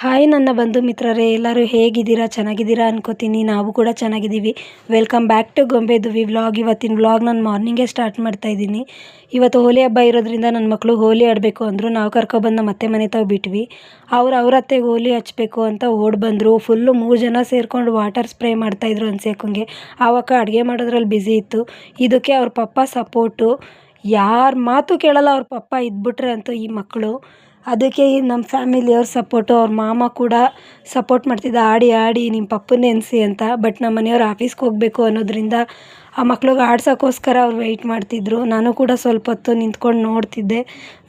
Hi ನನ್ನ ಬಂಧು ಮಿತ್ರರೇ, ಎಲ್ಲರೂ ಹೇಗಿದ್ದೀರಾ? ಚೆನ್ನಾಗಿದ್ದೀರಾ ಅನ್ಕೋತೀನಿ. ನಾವು ಕೂಡ ಚೆನ್ನಾಗಿದ್ದೀವಿ. ವೆಲ್ಕಮ್ ಬ್ಯಾಕ್ ಟು ಗೊಂಬೆದುವಿ ವ್ಲಾಗ್. ಇವತ್ತಿನ ವ್ಲಾಗ್ ನಾನು ಮಾರ್ನಿಂಗೇ ಸ್ಟಾರ್ಟ್ ಮಾಡ್ತಾ ಇದ್ದೀನಿ. ಇವತ್ತು ಹೋಲಿ ಹಬ್ಬ ಇರೋದ್ರಿಂದ ನನ್ನ ಮಕ್ಕಳು ಹೋಲಿ ಆಡಬೇಕು ಅಂದರು. ನಾವು ಕರ್ಕೊಬಂದು ಮತ್ತೆ ಮನೆ ತಾವು ಬಿಟ್ವಿ. ಅವ್ರ ಅತ್ತೆಗೆ ಹೋಲಿ ಹಚ್ಬೇಕು ಅಂತ ಓಡಿ ಬಂದರು. ಫುಲ್ಲು 3 ಜನ ಸೇರಿಕೊಂಡು ವಾಟರ್ ಸ್ಪ್ರೇ ಮಾಡ್ತಾಯಿದ್ರು ಅನ್ಸೇಕಂಗೆ. ಆವಾಗ ಅಡುಗೆ ಮಾಡೋದ್ರಲ್ಲಿ ಬ್ಯುಸಿ ಇತ್ತು. ಇದಕ್ಕೆ ಅವ್ರ ಪಪ್ಪ ಸಪೋರ್ಟು. ಯಾರ ಮಾತು ಕೇಳಲ್ಲ ಅವ್ರ ಪಪ್ಪ ಇದ್ಬಿಟ್ರೆ ಅಂತೂ ಈ ಮಕ್ಕಳು. ಅದಕ್ಕೆ ನಮ್ಮ ಫ್ಯಾಮಿಲಿಯವ್ರ ಸಪೋರ್ಟು. ಅವ್ರ ಮಾಮ ಕೂಡ ಸಪೋರ್ಟ್ ಮಾಡ್ತಿದ್ದ, ಆಡಿ ಆಡಿ ನಿಮ್ಮ ಪಪ್ಪನ ನೆನೆಸಿ ಅಂತ. ಬಟ್ ನಮ್ಮ ಮನೆಯವ್ರು ಆಫೀಸ್ಗೆ ಹೋಗಬೇಕು ಅನ್ನೋದ್ರಿಂದ ಆ ಮಕ್ಳಿಗೆ ಆಡ್ಸೋಕ್ಕೋಸ್ಕರ ಅವ್ರು ವೆಯ್ಟ್ ಮಾಡ್ತಿದ್ರು. ನಾನು ಕೂಡ ಸ್ವಲ್ಪ ಹೊತ್ತು ನಿಂತ್ಕೊಂಡು ನೋಡ್ತಿದ್ದೆ.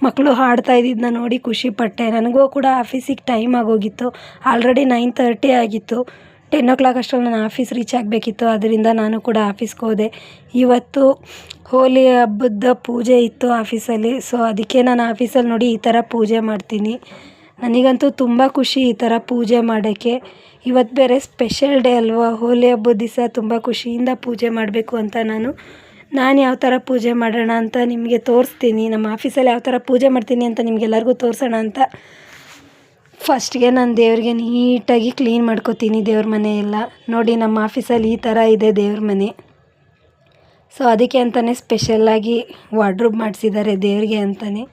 ಮಕ್ಕಳು ಹಾಡ್ತಾ ಇದ್ದಿದ್ದನ್ನ ನೋಡಿ ಖುಷಿಪಟ್ಟೆ. ನನಗೂ ಕೂಡ ಆಫೀಸಿಗೆ ಟೈಮ್ ಆಗೋಗಿತ್ತು. ಆಲ್ರೆಡಿ 9:30 ಆಗಿತ್ತು. 10 o'clock ಅಷ್ಟರಲ್ಲಿ ನಾನು ಆಫೀಸ್ ರೀಚ್ ಆಗಬೇಕಿತ್ತು. ಅದರಿಂದ ನಾನು ಕೂಡ ಆಫೀಸ್ಗೆ ಹೋದೆ. ಇವತ್ತು ಹೋಲಿ ಹಬ್ಬದ ಪೂಜೆ ಇತ್ತು ಆಫೀಸಲ್ಲಿ. ಸೊ ಅದಕ್ಕೆ ನಾನು ಆಫೀಸಲ್ಲಿ ನೋಡಿ ಈ ಥರ ಪೂಜೆ ಮಾಡ್ತೀನಿ. ನನಗಂತೂ ತುಂಬ ಖುಷಿ ಈ ಥರ ಪೂಜೆ ಮಾಡೋಕ್ಕೆ. ಇವತ್ತು ಬೇರೆ ಸ್ಪೆಷಲ್ ಡೇ ಅಲ್ವಾ, ಹೋಲಿ ಹಬ್ಬದ ದಿವಸ ತುಂಬ ಖುಷಿಯಿಂದ ಪೂಜೆ ಮಾಡಬೇಕು ಅಂತ ನಾನು ಯಾವ ಥರ ಪೂಜೆ ಮಾಡೋಣ ಅಂತ ನಿಮಗೆ ತೋರಿಸ್ತೀನಿ. ನಮ್ಮ ಆಫೀಸಲ್ಲಿ ಯಾವ ಥರ ಪೂಜೆ ಮಾಡ್ತೀನಿ ಅಂತ ನಿಮಗೆಲ್ಲರಿಗೂ ತೋರಿಸೋಣ ಅಂತ ಫಸ್ಟ್ಗೆ ನಾನು ದೇವ್ರಿಗೆ ನೀಟಾಗಿ ಕ್ಲೀನ್ ಮಾಡ್ಕೋತೀನಿ. ದೇವ್ರ ಮನೆ ಎಲ್ಲ ನೋಡಿ, ನಮ್ಮ ಆಫೀಸಲ್ಲಿ ಈ ಥರ ಇದೆ ದೇವ್ರ ಮನೆ. ಸೊ ಅದಕ್ಕೆ ಅಂತಲೇ ಸ್ಪೆಷಲ್ಲಾಗಿ ವಾರ್ಡ್ರೋಬ್ ಮಾಡಿಸಿದ್ದಾರೆ ದೇವ್ರಿಗೆ ಅಂತಲೇ.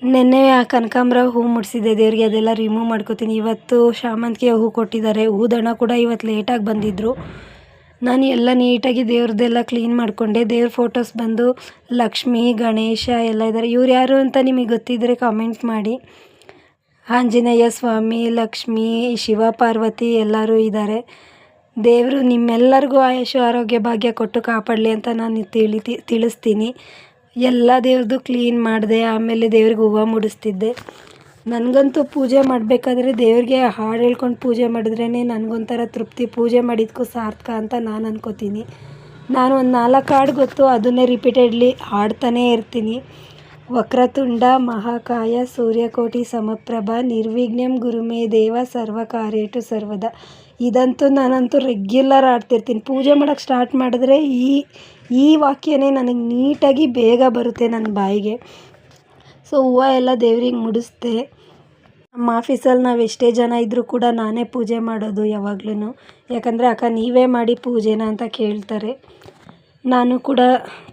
ನೆನ್ನೆ ಆ ಕನಕಾಂಬರ ಹೂ ಮುಡಿಸಿದ್ದೆ ದೇವ್ರಿಗೆ, ಅದೆಲ್ಲ ರಿಮೂವ್ ಮಾಡ್ಕೋತೀನಿ. ಇವತ್ತು ಶಾಮಂತಿಗೆ ಹೂ ಕೊಟ್ಟಿದ್ದಾರೆ. ಹೂದಣ ಕೂಡ ಇವತ್ತು ಲೇಟಾಗಿ ಬಂದಿದ್ದರು. ನಾನು ಎಲ್ಲ ನೀಟಾಗಿ ದೇವ್ರದ್ದೆಲ್ಲ ಕ್ಲೀನ್ ಮಾಡಿಕೊಂಡೆ. ದೇವ್ರ ಫೋಟೋಸ್ ಬಂದು ಲಕ್ಷ್ಮಿ, ಗಣೇಶ ಎಲ್ಲ ಇದ್ದಾರೆ. ಇವ್ರು ಯಾರು ಅಂತ ನಿಮಗೆ ಗೊತ್ತಿದ್ದರೆ ಕಾಮೆಂಟ್ ಮಾಡಿ. ಆಂಜನೇಯ ಸ್ವಾಮಿ, ಲಕ್ಷ್ಮಿ, ಶಿವ, ಪಾರ್ವತಿ ಎಲ್ಲರೂ ಇದ್ದಾರೆ. ದೇವರು ನಿಮ್ಮೆಲ್ಲರಿಗೂ ಆಯುಷು ಆರೋಗ್ಯ ಭಾಗ್ಯ ಕೊಟ್ಟು ಕಾಪಾಡಲಿ ಅಂತ ನಾನು ತಿಳಿಸ್ತೀನಿ. ಎಲ್ಲ ದೇವ್ರದ್ದು ಕ್ಲೀನ್ ಮಾಡಿದೆ. ಆಮೇಲೆ ದೇವ್ರಿಗೆ ಹೂವು ಮುಡಿಸ್ತಿದ್ದೆ. ನನಗಂತೂ ಪೂಜೆ ಮಾಡಬೇಕಾದ್ರೆ ದೇವ್ರಿಗೆ ಹಾಡು ಹೇಳ್ಕೊಂಡು ಪೂಜೆ ಮಾಡಿದ್ರೇ ನನಗೊಂಥರ ತೃಪ್ತಿ. ಪೂಜೆ ಮಾಡಿದ್ದಕ್ಕೂ ಸಾರ್ಥಕ ಅಂತ ನಾನು ಅನ್ಕೋತೀನಿ. ನಾನು ಒಂದು 4 ಹಾಡು ಗೊತ್ತು, ಅದನ್ನೇ ರಿಪೀಟೆಡ್ಲಿ ಹಾಡ್ತಾನೇ ಇರ್ತೀನಿ. ವಕ್ರತುಂಡ ಮಹಾಕಾಯ ಸೂರ್ಯಕೋಟಿ ಸಮಪ್ರಭ ನಿರ್ವಿಘ್ನಂ ಗುರುಮೇ ದೇವ ಸರ್ವಕಾರ್ಯೇಷು ಸರ್ವದ. ಇದಂತೂ ನಾನಂತೂ ರೆಗ್ಯುಲರ್ ಆಡ್ತಿರ್ತೀನಿ. ಪೂಜೆ ಮಾಡೋಕ್ಕೆ ಸ್ಟಾರ್ಟ್ ಮಾಡಿದ್ರೆ ಈ ವಾಕ್ಯನೇ ನನಗೆ ನೀಟಾಗಿ ಬೇಗ ಬರುತ್ತೆ ನನ್ನ ಬಾಯಿಗೆ. ಸೊ ಹೂವು ಎಲ್ಲ ದೇವ್ರಿಗೆ ಮುಡಿಸ್ದೆ. ನಮ್ಮ ಆಫೀಸಲ್ಲಿ ನಾವು ಎಷ್ಟೇ ಜನ ಇದ್ದರೂ ಕೂಡ ನಾನೇ ಪೂಜೆ ಮಾಡೋದು ಯಾವಾಗ್ಲೂ. ಯಾಕಂದರೆ ಅಕ್ಕ ನೀವೇ ಮಾಡಿ ಪೂಜೆನ ಅಂತ ಕೇಳ್ತಾರೆ. ನಾನು ಕೂಡ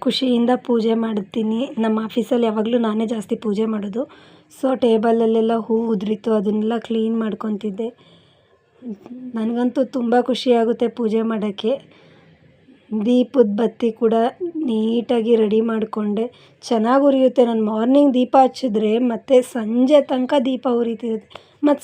ಖುಷಿಯಿಂದ ಪೂಜೆ ಮಾಡ್ತೀನಿ. ನಮ್ಮ ಆಫೀಸಲ್ಲಿ ಯಾವಾಗಲೂ ನಾನೇ ಜಾಸ್ತಿ ಪೂಜೆ ಮಾಡೋದು. ಸೊ ಟೇಬಲಲ್ಲೆಲ್ಲ ಹೂ ಉದುರಿತ್ತು, ಅದನ್ನೆಲ್ಲ ಕ್ಲೀನ್ ಮಾಡ್ಕೊತಿದ್ದೆ. ನನಗಂತೂ ತುಂಬ ಖುಷಿಯಾಗುತ್ತೆ ಪೂಜೆ ಮಾಡೋಕ್ಕೆ. ದೀಪದ ಬತ್ತಿ ಕೂಡ ನೀಟಾಗಿ ರೆಡಿ ಮಾಡಿಕೊಂಡೆ. ಚೆನ್ನಾಗಿ ಉರಿಯುತ್ತೆ. ನಾನು ಮಾರ್ನಿಂಗ್ ದೀಪ ಹಚ್ಚಿದ್ರೆ ಮತ್ತು ಸಂಜೆ ತನಕ ದೀಪ ಉರಿತಿರುತ್ತೆ. ಮತ್ತು